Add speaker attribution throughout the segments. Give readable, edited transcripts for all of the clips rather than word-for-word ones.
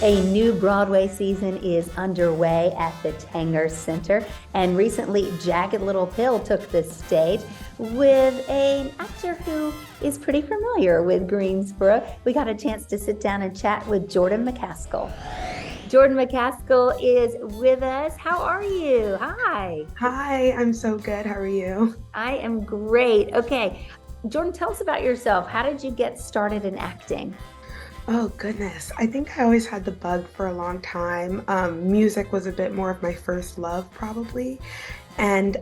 Speaker 1: A new Broadway season is underway at the Tanger Center, and recently Jagged Little Pill took the stage with an actor who is pretty familiar with Greensboro. We got a chance to sit down and chat with Jordan McCaskill. Jordan McCaskill is with us. How are you? Hi.
Speaker 2: Hi, I'm so good. How are you?
Speaker 1: I am great. Okay, Jordan, tell us about yourself. How did you get started in acting?
Speaker 2: Oh, goodness. I think I always had the bug for a long time. Music was a bit more of my first love, probably. And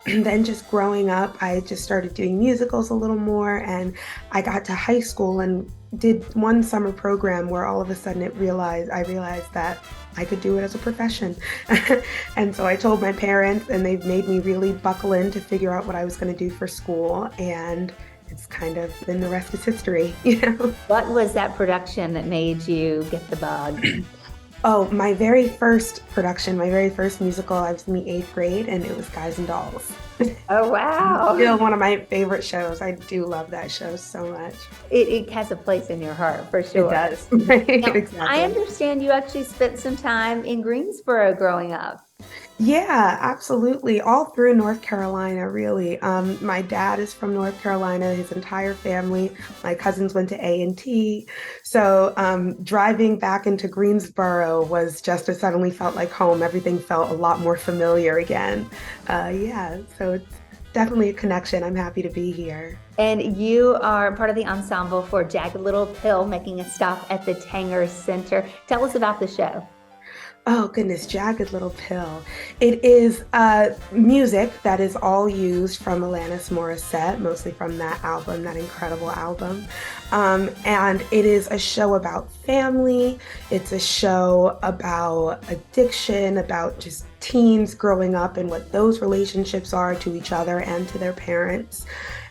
Speaker 2: then just growing up, I just started doing musicals a little more. And I got to high school and did one summer program where all of a sudden I realized that I could do it as a profession. And so I told my parents, and they've made me really buckle in to figure out what I was going to do for school. And it's kind of been the rest is history, you know?
Speaker 1: What was that production that made you get the bug?
Speaker 2: Oh, my very first production, my very first musical, I was in the eighth grade, and it was Guys and Dolls.
Speaker 1: Oh, wow.
Speaker 2: Still one of my favorite shows. I do love that show so much.
Speaker 1: It has a place in your heart for
Speaker 2: It
Speaker 1: sure.
Speaker 2: does.
Speaker 1: Now,
Speaker 2: Exactly.
Speaker 1: I understand you actually spent some time in Greensboro growing up.
Speaker 2: Yeah, absolutely. All through North Carolina, really. My dad is from North Carolina, his entire family. My cousins went to A&T. So driving back into Greensboro was just, it suddenly felt like home. Everything felt a lot more familiar again. Yeah, so it's definitely a connection. I'm happy to be here.
Speaker 1: And you are part of the ensemble for Jagged Little Pill, making a stop at the Tanger Center. Tell us about the show.
Speaker 2: Oh goodness, Jagged Little Pill. It is music that is all used from Alanis Morissette, mostly from that album, that incredible album. And it is a show about family. It's a show about addiction, about just teens growing up and what those relationships are to each other and to their parents.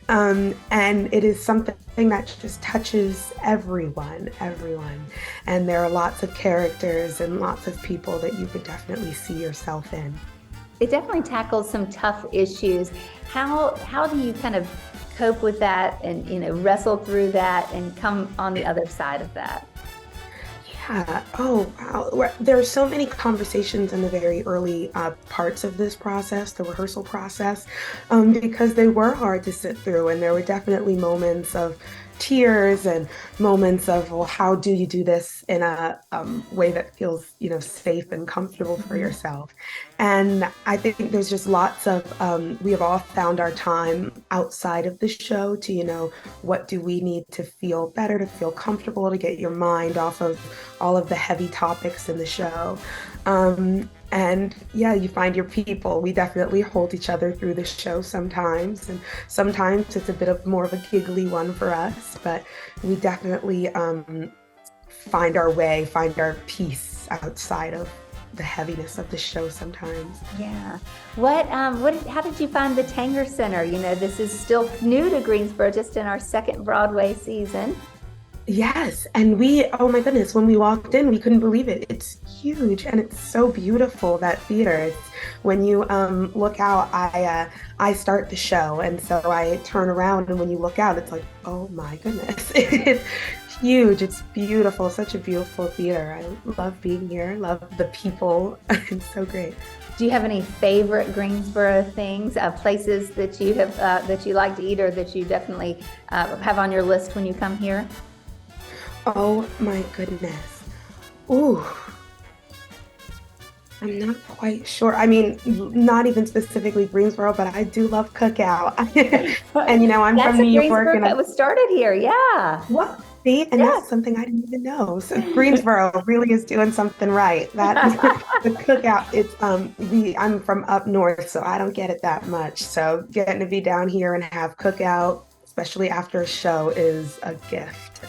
Speaker 2: And it is something that just touches everyone. And there are lots of characters and lots of people that you could definitely see yourself in.
Speaker 1: It definitely tackles some tough issues. How do you kind of cope with that and wrestle through that and come on the other side of that?
Speaker 2: Yeah. Oh, wow. There are so many conversations in the very early parts of this process, the rehearsal process, because they were hard to sit through, and there were definitely moments of tears and moments of, well, how do you do this in a way that feels, safe and comfortable for yourself? And I think there's just lots of, we have all found our time outside of the show to, what do we need to feel better, to feel comfortable, to get your mind off of all of the heavy topics in the show. And yeah, you find your people. We definitely hold each other through the show sometimes, and sometimes it's a bit of more of a giggly one for us, but we definitely find our way, find our peace outside of the heaviness of the show sometimes.
Speaker 1: Yeah. How did you find the Tanger Center? This is still new to Greensboro, just in our second Broadway season.
Speaker 2: Yes, and oh my goodness, when we walked in, we couldn't believe it. It's huge and it's so beautiful, that theater. When you look out, I start the show, and so I turn around, and when you look out, it's like, oh my goodness, it's huge. It's beautiful, such a beautiful theater. I love being here, love the people. It's so great.
Speaker 1: Do you have any favorite Greensboro things, places that you have that you like to eat, or that you definitely have on your list when you come here?
Speaker 2: Oh my goodness. Ooh, I'm not quite sure. I mean, not even specifically Greensboro, but I do love cookout. And I'm
Speaker 1: That's
Speaker 2: from
Speaker 1: a
Speaker 2: New York,
Speaker 1: Greensboro
Speaker 2: and
Speaker 1: that was started here. Yeah.
Speaker 2: what? See, and
Speaker 1: Yeah.
Speaker 2: that's something I didn't even know. So Greensboro really is doing something right. That the cookout. I'm from up north, so I don't get it that much. So getting to be down here and have cookout, especially after a show, is a gift.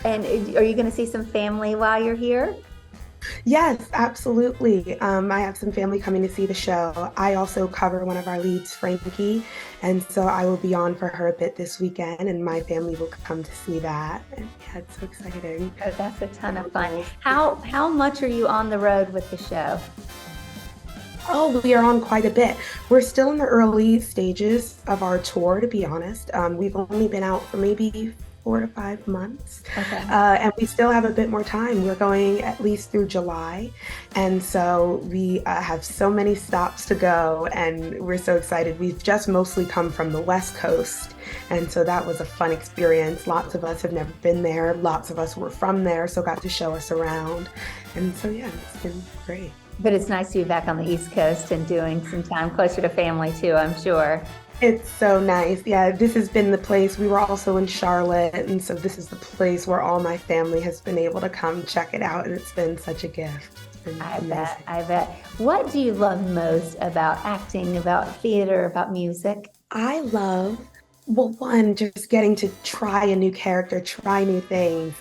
Speaker 1: And are you going to see some family while you're here?
Speaker 2: Yes, absolutely. I have some family coming to see the show. I also cover one of our leads, Frankie, and so I will be on for her a bit this weekend, and my family will come to see that. And yeah, it's so exciting.
Speaker 1: Oh, that's a ton of fun. How much are you on the road with the show?
Speaker 2: Oh, we are on quite a bit. We're still in the early stages of our tour, to be honest. We've only been out for maybe 4 to 5 months.
Speaker 1: Okay.
Speaker 2: And we still have a bit more time. We're going at least through July. And so we have so many stops to go, and we're so excited. We've just mostly come from the West Coast. And so that was a fun experience. Lots of us have never been there. Lots of us were from there, so got to show us around. And so, yeah, it's been great.
Speaker 1: But it's nice to be back on the East Coast and doing some time closer to family too, I'm sure.
Speaker 2: It's so nice. Yeah, this has been the place. We were also in Charlotte, and so this is the place where all my family has been able to come check it out, and it's been such a gift. It's been amazing.
Speaker 1: I bet. What do you love most about acting, about theater, about music?
Speaker 2: I love, well, one, just getting to try a new character, try new things.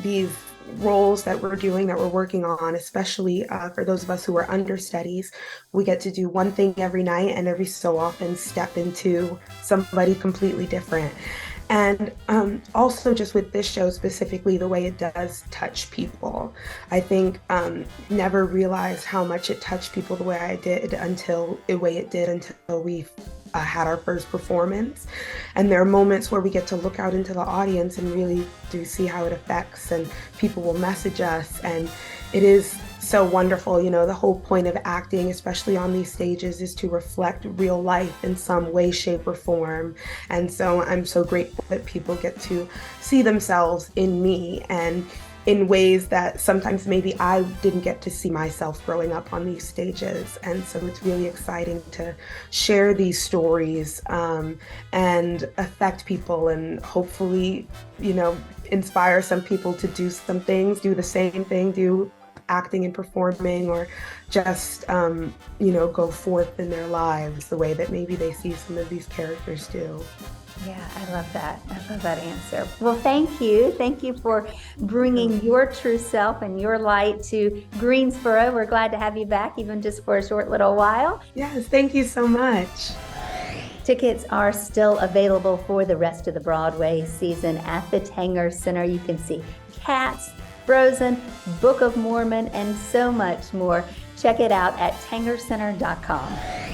Speaker 2: These roles that we're doing, that we're working on, especially for those of us who are understudies, we get to do one thing every night and every so often step into somebody completely different. And also just with this show specifically, the way it does touch people. I think never realized how much it touched people the way I did until we had our first performance. And there are moments where we get to look out into the audience and really do see how it affects, and people will message us, and it is so wonderful. You know, the whole point of acting, especially on these stages, is to reflect real life in some way, shape, or form. And so I'm so grateful that people get to see themselves in me, and in ways that sometimes maybe I didn't get to see myself growing up on these stages. And so it's really exciting to share these stories and affect people, and hopefully, you know, inspire some people to do some things, do the same thing, do acting and performing, or just, you know, go forth in their lives the way that maybe they see some of these characters do.
Speaker 1: Yeah, I love that. I love that answer. Well, thank you. Thank you for bringing your true self and your light to Greensboro. We're glad to have you back, even just for a short little while.
Speaker 2: Yes, thank you so much.
Speaker 1: Tickets are still available for the rest of the Broadway season at the Tanger Center. You can see Cats, Frozen, Book of Mormon, and so much more. Check it out at tangercenter.com.